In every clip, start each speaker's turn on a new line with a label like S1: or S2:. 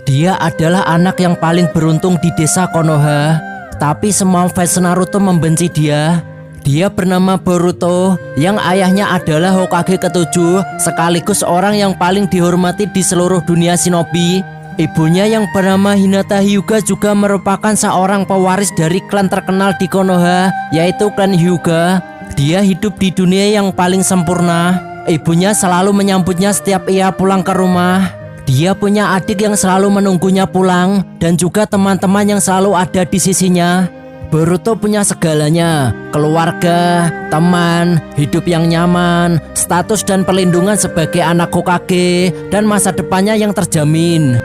S1: Dia adalah anak yang paling beruntung di desa Konoha. Tapi semua fans Naruto membenci dia. Dia bernama Boruto, yang ayahnya adalah Hokage ke-7, sekaligus orang yang paling dihormati di seluruh dunia shinobi. Ibunya yang bernama Hinata Hyuga juga merupakan seorang pewaris dari klan terkenal di Konoha, yaitu klan Hyuga. Dia hidup di dunia yang paling sempurna. Ibunya selalu menyambutnya setiap ia pulang ke rumah. Dia punya adik yang selalu menunggunya pulang, dan juga teman-teman yang selalu ada di sisinya. Boruto punya segalanya, keluarga, teman, hidup yang nyaman, status dan perlindungan sebagai anak Hokage, dan masa depannya yang terjamin.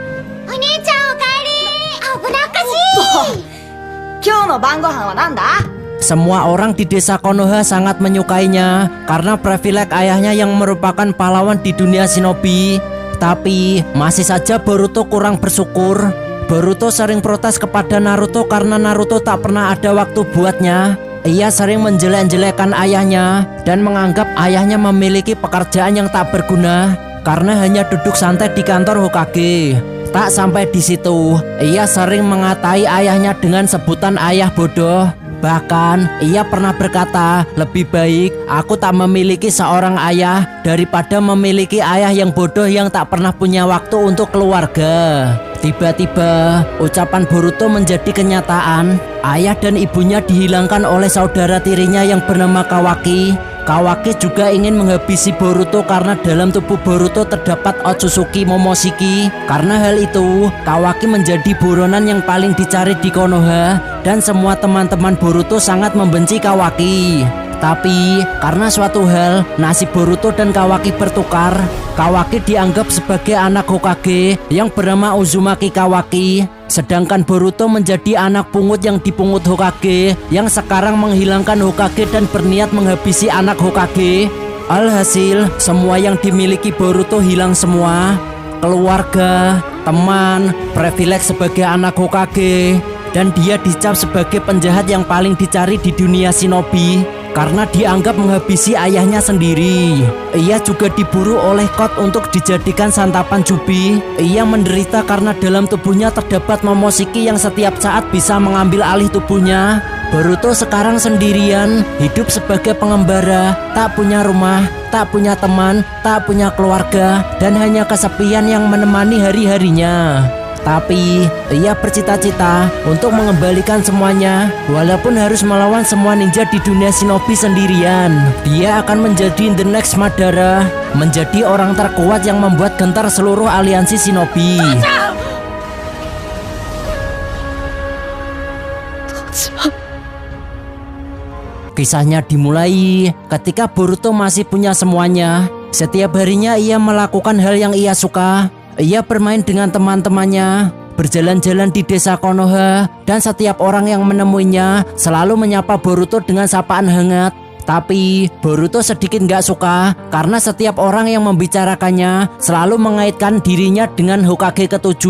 S1: Semua orang di desa Konoha sangat menyukainya karena privilege ayahnya yang merupakan pahlawan di dunia shinobi. Tapi masih saja Boruto kurang bersyukur. Boruto sering protes kepada Naruto karena Naruto tak pernah ada waktu buatnya. Ia sering menjelek-jelekan ayahnya dan menganggap ayahnya memiliki pekerjaan yang tak berguna karena hanya duduk santai di kantor Hokage. Tak sampai di situ, ia sering mengatai ayahnya dengan sebutan ayah bodoh. Bahkan ia pernah berkata, lebih baik aku tak memiliki seorang ayah daripada memiliki ayah yang bodoh yang tak pernah punya waktu untuk keluarga. Tiba-tiba ucapan Boruto menjadi kenyataan. Ayah dan ibunya dihilangkan oleh saudara tirinya yang bernama Kawaki. Kawaki juga ingin menghabisi Boruto karena dalam tubuh Boruto terdapat Otsutsuki Momoshiki. Karena hal itu, Kawaki menjadi buronan yang paling dicari di Konoha, dan semua teman-teman Boruto sangat membenci Kawaki. Tapi karena suatu hal, nasib Boruto dan Kawaki bertukar. Kawaki dianggap sebagai anak Hokage yang bernama Uzumaki Kawaki, sedangkan Boruto menjadi anak pungut yang dipungut Hokage yang sekarang menghilangkan Hokage dan berniat menghabisi anak Hokage. Alhasil, semua yang dimiliki Boruto hilang semua. Keluarga, teman, privilege sebagai anak Hokage, dan dia dicap sebagai penjahat yang paling dicari di dunia shinobi karena dianggap menghabisi ayahnya sendiri. Ia juga diburu oleh Kot untuk dijadikan santapan Jubi. Ia menderita karena dalam tubuhnya terdapat Momoshiki yang setiap saat bisa mengambil alih tubuhnya. Boruto sekarang sendirian, hidup sebagai pengembara, tak punya rumah, tak punya teman, tak punya keluarga, dan hanya kesepian yang menemani hari-harinya. Tapi ia bercita-cita untuk mengembalikan semuanya, walaupun harus melawan semua ninja di dunia shinobi sendirian. Dia akan menjadi the next Madara, menjadi orang terkuat yang membuat gentar seluruh aliansi shinobi. Kisahnya dimulai ketika Boruto masih punya semuanya. Setiap harinya ia melakukan hal yang ia suka. Ia bermain dengan teman-temannya, berjalan-jalan di desa Konoha, dan setiap orang yang menemuinya selalu menyapa Boruto dengan sapaan hangat. Tapi Boruto sedikit gak suka karena setiap orang yang membicarakannya selalu mengaitkan dirinya dengan Hokage ke-7.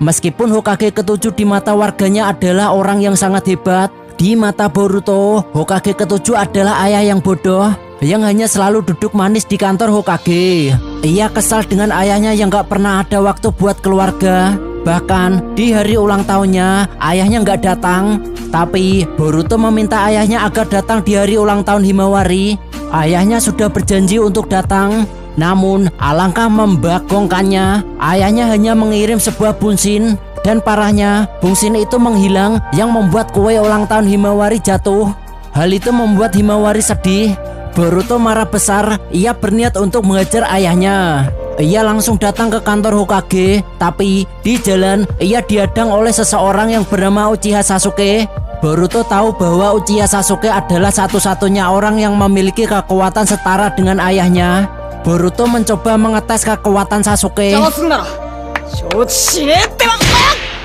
S1: Meskipun Hokage ke-7 di mata warganya adalah orang yang sangat hebat, di mata Boruto, Hokage ke-7 adalah ayah yang bodoh yang hanya selalu duduk manis di kantor Hokage. Ia kesal dengan ayahnya yang gak pernah ada waktu buat keluarga. Bahkan di hari ulang tahunnya, ayahnya gak datang. Tapi Boruto meminta ayahnya agar datang di hari ulang tahun Himawari. Ayahnya sudah berjanji untuk datang. Namun alangkah membagongkannya, ayahnya hanya mengirim sebuah bunsin. Dan parahnya, bunsin itu menghilang yang membuat kue ulang tahun Himawari jatuh. Hal itu membuat Himawari sedih. Boruto marah besar, ia berniat untuk menghajar ayahnya. Ia langsung datang ke kantor Hokage, tapi di jalan ia dihadang oleh seseorang yang bernama Uchiha Sasuke. Boruto tahu bahwa Uchiha Sasuke adalah satu-satunya orang yang memiliki kekuatan setara dengan ayahnya. Boruto mencoba mengetes kekuatan Sasuke.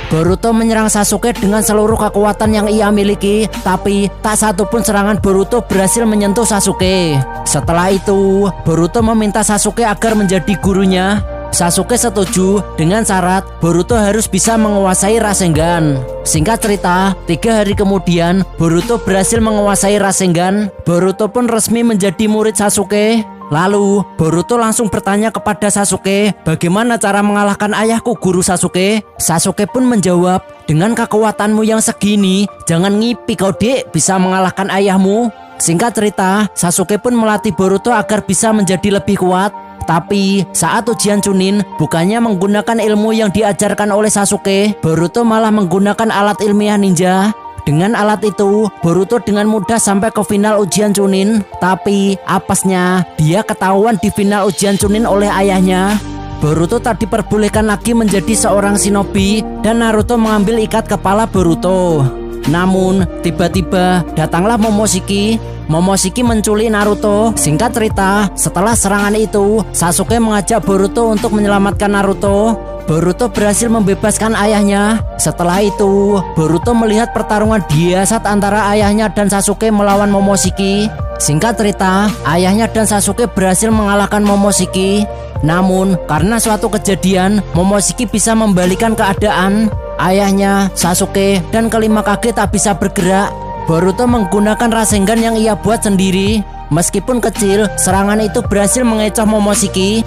S1: Boruto menyerang Sasuke dengan seluruh kekuatan yang ia miliki, tapi tak satu pun serangan Boruto berhasil menyentuh Sasuke. Setelah itu, Boruto meminta Sasuke agar menjadi gurunya. Sasuke setuju dengan syarat Boruto harus bisa menguasai Rasengan. Singkat cerita, 3 hari kemudian Boruto berhasil menguasai Rasengan. Boruto pun resmi menjadi murid Sasuke. Lalu Boruto langsung bertanya kepada Sasuke, bagaimana cara mengalahkan ayahku Guru Sasuke? Sasuke pun menjawab, dengan kekuatanmu yang segini, jangan ngipi kau dek bisa mengalahkan ayahmu. Singkat cerita, Sasuke pun melatih Boruto agar bisa menjadi lebih kuat. Tapi saat ujian Chunin, bukannya menggunakan ilmu yang diajarkan oleh Sasuke, Boruto malah menggunakan alat ilmiah ninja. Dengan alat itu, Boruto dengan mudah sampai ke final ujian Chunin. Tapi apesnya, dia ketahuan di final ujian Chunin oleh ayahnya. Boruto tak diperbolehkan lagi menjadi seorang shinobi dan Naruto mengambil ikat kepala Boruto. Namun, tiba-tiba datanglah Momoshiki. Momoshiki menculik Naruto. Singkat cerita, setelah serangan itu, Sasuke mengajak Boruto untuk menyelamatkan Naruto. Boruto berhasil membebaskan ayahnya. Setelah itu, Boruto melihat pertarungan biasat antara ayahnya dan Sasuke melawan Momoshiki. Singkat cerita, ayahnya dan Sasuke berhasil mengalahkan Momoshiki. Namun, karena suatu kejadian, Momoshiki bisa membalikan keadaan. Ayahnya, Sasuke, dan kelima Kage tak bisa bergerak. Boruto menggunakan Rasengan yang ia buat sendiri. Meskipun kecil, serangan itu berhasil mengecoh Momoshiki.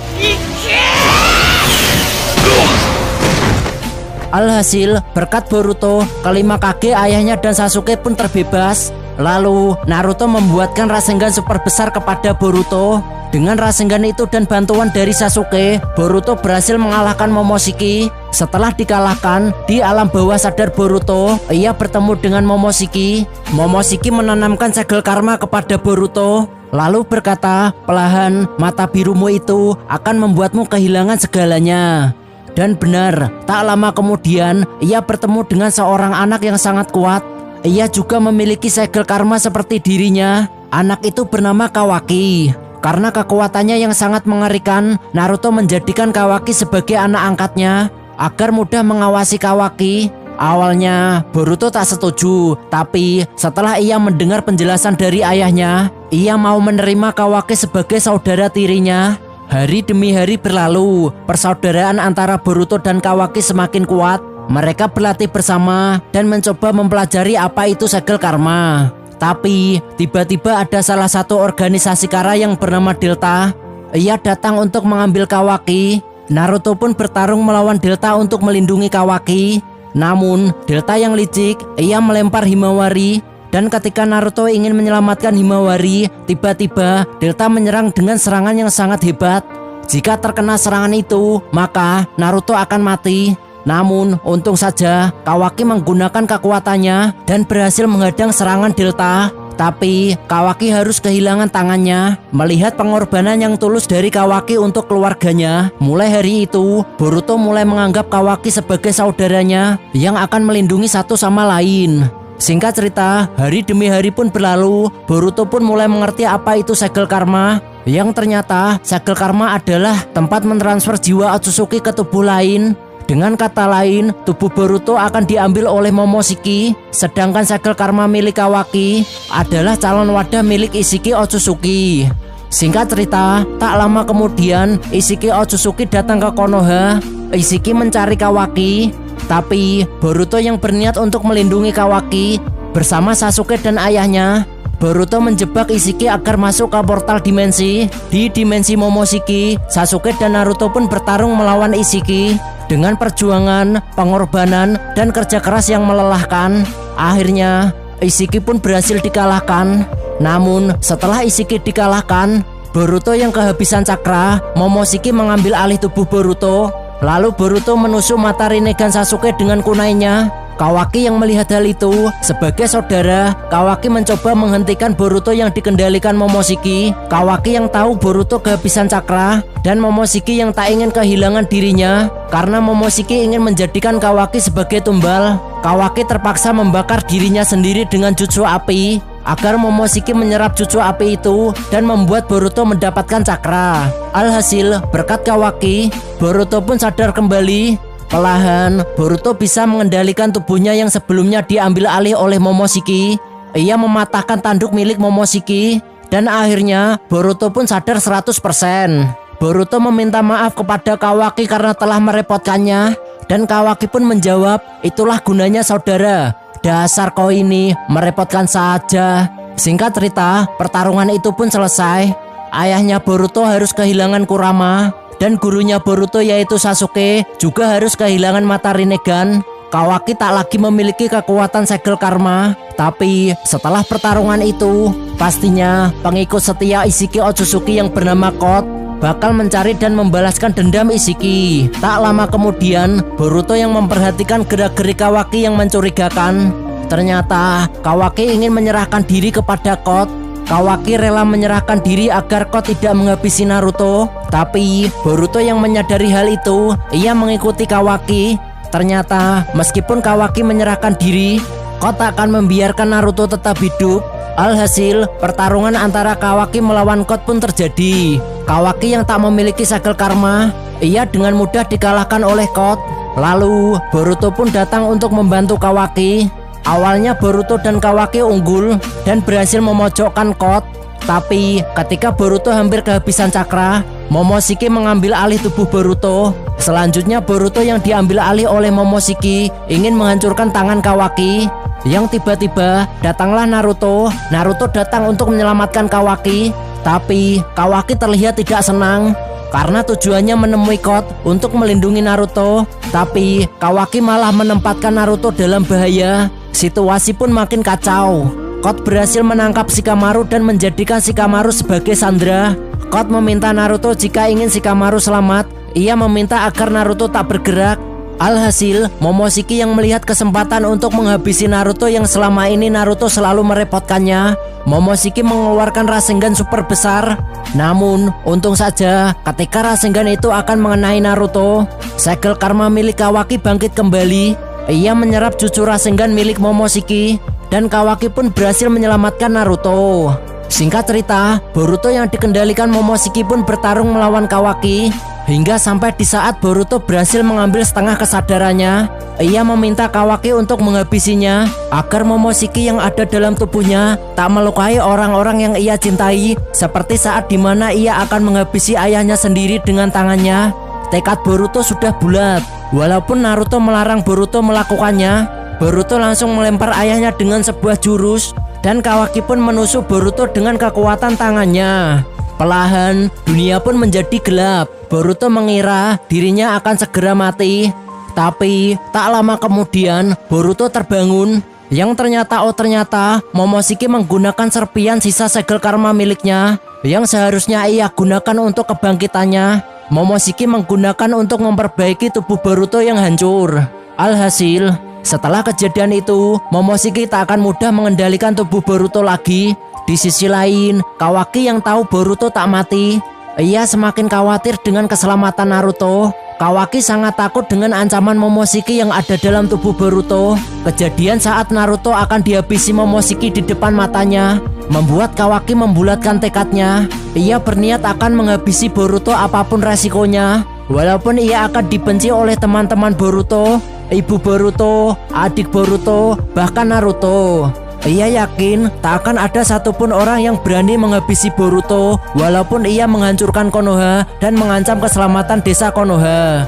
S1: Alhasil, berkat Boruto, kelima Kage ayahnya dan Sasuke pun terbebas. Lalu, Naruto membuatkan Rasengan super besar kepada Boruto. Dengan Rasengan itu dan bantuan dari Sasuke, Boruto berhasil mengalahkan Momoshiki. Setelah dikalahkan, di alam bawah sadar Boruto, ia bertemu dengan Momoshiki. Momoshiki menanamkan segel karma kepada Boruto. Lalu berkata, perlahan mata birumu itu akan membuatmu kehilangan segalanya. Dan benar, tak lama kemudian ia bertemu dengan seorang anak yang sangat kuat. Ia juga memiliki segel karma seperti dirinya. Anak itu bernama Kawaki. Karena kekuatannya yang sangat mengerikan, Naruto menjadikan Kawaki sebagai anak angkatnya agar mudah mengawasi Kawaki. Awalnya Boruto tak setuju, tapi setelah ia mendengar penjelasan dari ayahnya, ia mau menerima Kawaki sebagai saudara tirinya. Hari demi hari berlalu, persaudaraan antara Boruto dan Kawaki semakin kuat. Mereka berlatih bersama dan mencoba mempelajari apa itu segel karma. Tapi tiba-tiba ada salah satu organisasi kara yang bernama Delta. Ia datang untuk mengambil Kawaki. Naruto pun bertarung melawan Delta untuk melindungi Kawaki. Namun Delta yang licik, ia melempar Himawari. Dan ketika Naruto ingin menyelamatkan Himawari, tiba-tiba Delta menyerang dengan serangan yang sangat hebat. Jika terkena serangan itu, maka Naruto akan mati. Namun, untung saja Kawaki menggunakan kekuatannya dan berhasil menghadang serangan Delta. Tapi, Kawaki harus kehilangan tangannya. Melihat pengorbanan yang tulus dari Kawaki untuk keluarganya, mulai hari itu, Boruto mulai menganggap Kawaki sebagai saudaranya yang akan melindungi satu sama lain. Singkat cerita, hari demi hari pun berlalu. Boruto pun mulai mengerti apa itu segel karma. Yang ternyata, segel karma adalah tempat mentransfer jiwa Otsutsuki ke tubuh lain. Dengan kata lain, tubuh Boruto akan diambil oleh Momoshiki. Sedangkan segel karma milik Kawaki adalah calon wadah milik Ishiki Otsutsuki. Singkat cerita, tak lama kemudian Ishiki Otsutsuki datang ke Konoha. Ishiki mencari Kawaki. Tapi Boruto yang berniat untuk melindungi Kawaki bersama Sasuke dan ayahnya. Boruto menjebak Ishiki agar masuk ke portal dimensi. Di dimensi Momoshiki, Sasuke dan Naruto pun bertarung melawan Ishiki. Dengan perjuangan, pengorbanan, dan kerja keras yang melelahkan, akhirnya Ishiki pun berhasil dikalahkan. Namun setelah Ishiki dikalahkan, Boruto yang kehabisan cakra, Momoshiki mengambil alih tubuh Boruto. Lalu Boruto menusuk mata Rinnegan Sasuke dengan kunainya. Kawaki yang melihat hal itu, sebagai saudara, Kawaki mencoba menghentikan Boruto yang dikendalikan Momoshiki. Kawaki yang tahu Boruto kehabisan cakra, dan Momoshiki yang tak ingin kehilangan dirinya. Karena Momoshiki ingin menjadikan Kawaki sebagai tumbal, Kawaki terpaksa membakar dirinya sendiri dengan jutsu api agar Momoshiki menyerap jutsu api itu dan membuat Boruto mendapatkan cakra. Alhasil, berkat Kawaki, Boruto pun sadar kembali. Perlahan, Boruto bisa mengendalikan tubuhnya yang sebelumnya diambil alih oleh Momoshiki. Ia mematahkan tanduk milik Momoshiki, dan akhirnya Boruto pun sadar 100%. Boruto meminta maaf kepada Kawaki karena telah merepotkannya, dan Kawaki pun menjawab, itulah gunanya saudara. Dasar kau ini merepotkan saja. Singkat cerita, pertarungan itu pun selesai. ayahnya Boruto harus kehilangan Kurama, dan gurunya Boruto yaitu Sasuke juga harus kehilangan mata Rinnegan. Kawaki tak lagi memiliki kekuatan segel karma. Tapi setelah pertarungan itu, pastinya pengikut setia Ishiki Otsutsuki yang bernama Kot bakal mencari dan membalaskan dendam Ishiki. Tak lama kemudian, Boruto yang memperhatikan gerak-gerik Kawaki yang mencurigakan. Ternyata Kawaki ingin menyerahkan diri kepada Kot. Kawaki rela menyerahkan diri agar Kot tidak menghabisi Naruto. Tapi Boruto yang menyadari hal itu, ia mengikuti Kawaki. Ternyata meskipun Kawaki menyerahkan diri, Kot tak akan membiarkan Naruto tetap hidup. Alhasil, pertarungan antara Kawaki melawan Kot pun terjadi. Kawaki yang tak memiliki segel karma, ia dengan mudah dikalahkan oleh Kot. Lalu, Boruto pun datang untuk membantu Kawaki. Awalnya Boruto dan Kawaki unggul dan berhasil memojokkan Kot. Tapi ketika Boruto hampir kehabisan cakra, Momoshiki mengambil alih tubuh Boruto. Selanjutnya Boruto yang diambil alih oleh Momoshiki ingin menghancurkan tangan Kawaki. Yang tiba-tiba datanglah Naruto. Naruto datang untuk menyelamatkan Kawaki. Tapi Kawaki terlihat tidak senang karena tujuannya menemui Kot untuk melindungi Naruto. Tapi Kawaki malah menempatkan Naruto dalam bahaya. Situasi pun makin kacau. Kot berhasil menangkap Shikamaru dan menjadikan Shikamaru sebagai sandera. Kot meminta Naruto jika ingin Shikamaru selamat, ia meminta agar Naruto tak bergerak. Alhasil, Momoshiki yang melihat kesempatan untuk menghabisi Naruto yang selama ini Naruto selalu merepotkannya, Momoshiki mengeluarkan Rasengan super besar. Namun, untung saja ketika Rasengan itu akan mengenai Naruto, segel karma milik Kawaki bangkit kembali. Ia menyerap cucu Rasengan milik Momoshiki, dan Kawaki pun berhasil menyelamatkan Naruto. Singkat cerita, Boruto yang dikendalikan Momoshiki pun bertarung melawan Kawaki. Hingga sampai di saat Boruto berhasil mengambil setengah kesadarannya, ia meminta Kawaki untuk menghabisinya agar Momoshiki yang ada dalam tubuhnya tak melukai orang-orang yang ia cintai, seperti saat dimana ia akan menghabisi ayahnya sendiri dengan tangannya. Tekad Boruto sudah bulat. Walaupun Naruto melarang Boruto melakukannya, Boruto langsung melempar ayahnya dengan sebuah jurus, dan Kawaki pun menusuk Boruto dengan kekuatan tangannya. Perlahan, dunia pun menjadi gelap. Boruto mengira dirinya akan segera mati. Tapi tak lama kemudian Boruto terbangun. Yang ternyata Momoshiki menggunakan serpian sisa segel karma miliknya yang seharusnya ia gunakan untuk kebangkitannya. Momoshiki menggunakan untuk memperbaiki tubuh Boruto yang hancur. Alhasil, setelah kejadian itu, Momoshiki tak akan mudah mengendalikan tubuh Boruto lagi. Di sisi lain, Kawaki yang tahu Boruto tak mati, ia semakin khawatir dengan keselamatan Naruto. Kawaki sangat takut dengan ancaman Momoshiki yang ada dalam tubuh Boruto. Kejadian saat Naruto akan dihabisi Momoshiki di depan matanya membuat Kawaki membulatkan tekadnya. Ia berniat akan menghabisi Boruto apapun resikonya. Walaupun ia akan dibenci oleh teman-teman Boruto, ibu Boruto, adik Boruto, bahkan Naruto. Ia yakin tak akan ada satupun orang yang berani menghabisi Boruto, walaupun ia menghancurkan Konoha dan mengancam keselamatan desa Konoha.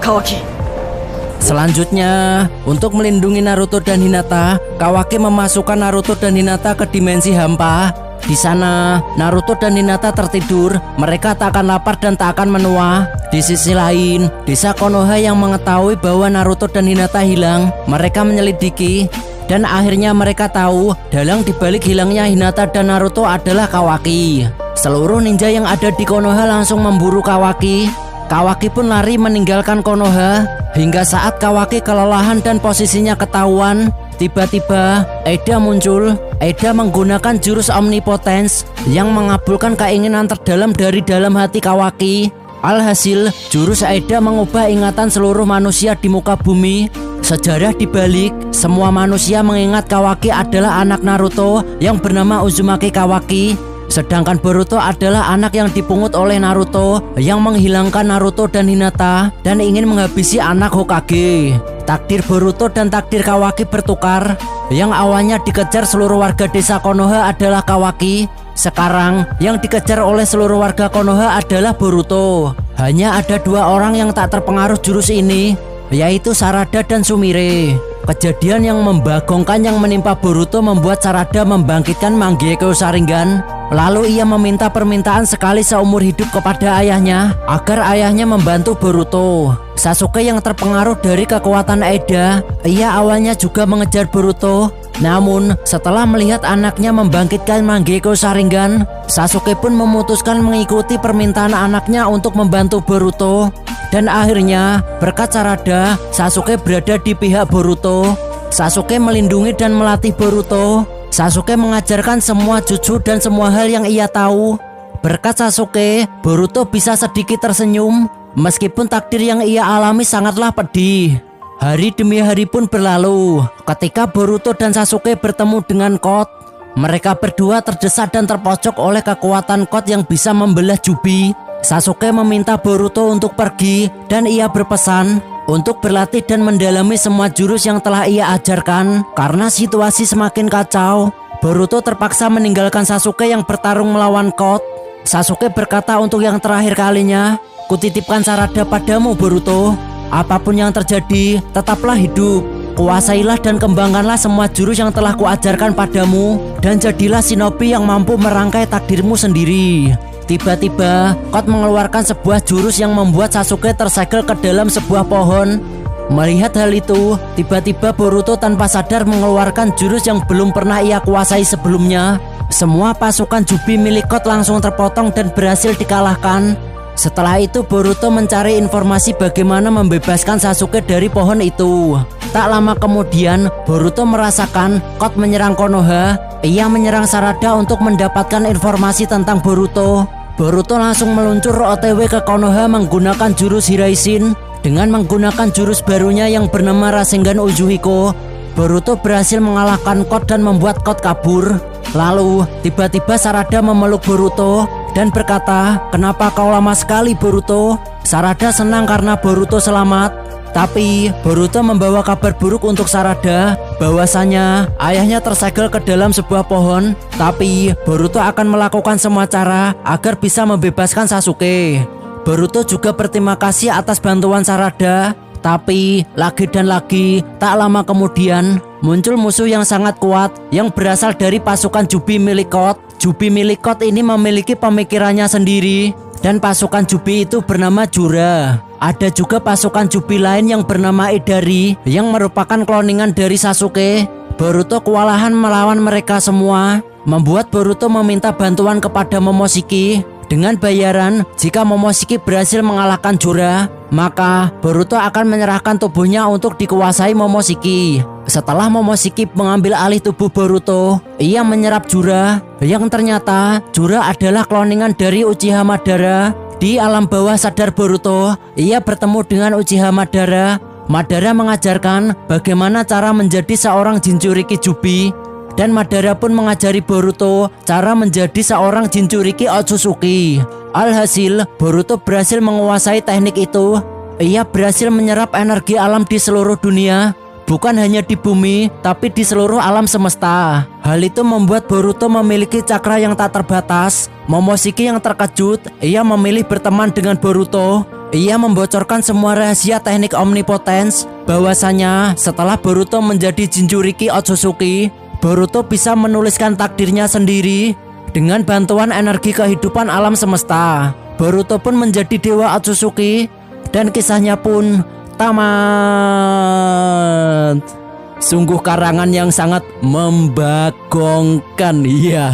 S2: Kawaki.
S1: Selanjutnya, untuk melindungi Naruto dan Hinata, Kawaki memasukkan Naruto dan Hinata ke dimensi hampa. Di sana, Naruto dan Hinata tertidur. Mereka tak akan lapar dan tak akan menua. Di sisi lain, desa Konoha yang mengetahui bahwa Naruto dan Hinata hilang, mereka menyelidiki. Dan akhirnya mereka tahu dalang dibalik hilangnya Hinata dan Naruto adalah Kawaki. Seluruh ninja yang ada di Konoha langsung memburu Kawaki. Kawaki pun lari meninggalkan Konoha. Hingga saat Kawaki kelelahan dan posisinya ketahuan, tiba-tiba Eda muncul. Eda menggunakan jurus omnipotence yang mengabulkan keinginan terdalam dari dalam hati Kawaki. Alhasil, jurus Eda mengubah ingatan seluruh manusia di muka bumi. Sejarah dibalik, semua manusia mengingat Kawaki adalah anak Naruto yang bernama Uzumaki Kawaki. Sedangkan Boruto adalah anak yang dipungut oleh Naruto yang menghilangkan Naruto dan Hinata dan ingin menghabisi anak Hokage. Takdir Boruto dan takdir Kawaki bertukar. Yang awalnya dikejar seluruh warga desa Konoha adalah Kawaki. Sekarang yang dikejar oleh seluruh warga Konoha adalah Boruto. Hanya ada dua orang yang tak terpengaruh jurus ini, yaitu Sarada dan Sumire. Kejadian yang membagongkan yang menimpa Boruto membuat Sarada membangkitkan Mangekyou Sharingan. Lalu ia meminta permintaan sekali seumur hidup kepada ayahnya agar ayahnya membantu Boruto. Sasuke yang terpengaruh dari kekuatan Eda, ia awalnya juga mengejar Boruto. Namun setelah melihat anaknya membangkitkan Mangekyou Sharingan, Sasuke pun memutuskan mengikuti permintaan anaknya untuk membantu Boruto. Dan akhirnya berkat Sarada, Sasuke berada di pihak Boruto. Sasuke melindungi dan melatih Boruto. Sasuke mengajarkan semua jutsu dan semua hal yang ia tahu. Berkat Sasuke, Boruto bisa sedikit tersenyum meskipun takdir yang ia alami sangatlah pedih. Hari demi hari pun berlalu. Ketika Boruto dan Sasuke bertemu dengan Kot, mereka berdua terdesak dan terpojok oleh kekuatan Kot yang bisa membelah Jubi. Sasuke meminta Boruto untuk pergi dan ia berpesan untuk berlatih dan mendalami semua jurus yang telah ia ajarkan. Karena situasi semakin kacau, Boruto terpaksa meninggalkan Sasuke yang bertarung melawan Kot. Sasuke berkata untuk yang terakhir kalinya, "Kutitipkan Sarada padamu Boruto. Apapun yang terjadi, tetaplah hidup. Kuasailah dan kembangkanlah semua jurus yang telah kuajarkan padamu, dan jadilah shinobi yang mampu merangkai takdirmu sendiri." Tiba-tiba, Kot mengeluarkan sebuah jurus yang membuat Sasuke tersegel ke dalam sebuah pohon. Melihat hal itu, tiba-tiba Boruto tanpa sadar mengeluarkan jurus yang belum pernah ia kuasai sebelumnya. Semua pasukan Jubi milik Kot langsung terpotong dan berhasil dikalahkan. Setelah itu Boruto mencari informasi bagaimana membebaskan Sasuke dari pohon itu. Tak lama kemudian, Boruto merasakan Kot menyerang Konoha. Ia menyerang Sarada untuk mendapatkan informasi tentang Boruto. Boruto langsung meluncur OTW ke Konoha menggunakan jurus Hiraishin. Dengan menggunakan jurus barunya yang bernama Rasengan Uzuhiko, Boruto berhasil mengalahkan Kot dan membuat Kot kabur. Lalu, tiba-tiba Sarada memeluk Boruto dan berkata, "Kenapa kau lama sekali Boruto?" Sarada senang karena Boruto selamat. Tapi Boruto membawa kabar buruk untuk Sarada, bahwasanya ayahnya tersegel ke dalam sebuah pohon. Tapi Boruto akan melakukan semua cara agar bisa membebaskan Sasuke. Boruto juga berterima kasih atas bantuan Sarada. Tapi lagi dan lagi, tak lama kemudian muncul musuh yang sangat kuat yang berasal dari pasukan Jubi milik Kot. Jubi milik Kot ini memiliki pemikirannya sendiri, dan pasukan Jubi itu bernama Jura. Ada juga pasukan Jubi lain yang bernama Idari yang merupakan kloningan dari Sasuke. Boruto kewalahan melawan mereka semua, membuat Boruto meminta bantuan kepada Momoshiki. Dengan bayaran, jika Momoshiki berhasil mengalahkan Jura, maka Boruto akan menyerahkan tubuhnya untuk dikuasai Momoshiki. Setelah Momoshiki mengambil alih tubuh Boruto, ia menyerap Jura, yang ternyata Jura adalah kloningan dari Uchiha Madara. Di alam bawah sadar Boruto, ia bertemu dengan Uchiha Madara. Madara mengajarkan bagaimana cara menjadi seorang Jinchuriki Jubi, dan Madara pun mengajari Boruto cara menjadi seorang Jinchuriki Otsutsuki. Alhasil, Boruto berhasil menguasai teknik itu. Ia berhasil menyerap energi alam di seluruh dunia, bukan hanya di bumi, tapi di seluruh alam semesta. Hal itu membuat Boruto memiliki cakra yang tak terbatas. Momoshiki yang terkejut, ia memilih berteman dengan Boruto. Ia membocorkan semua rahasia teknik omnipotence, bahwasanya setelah Boruto menjadi Jinchuriki Otsutsuki, Boruto bisa menuliskan takdirnya sendiri dengan bantuan energi kehidupan alam semesta. Boruto pun menjadi dewa Otsutsuki, dan kisahnya pun tamat. Sungguh karangan yang sangat membagongkan. Ya.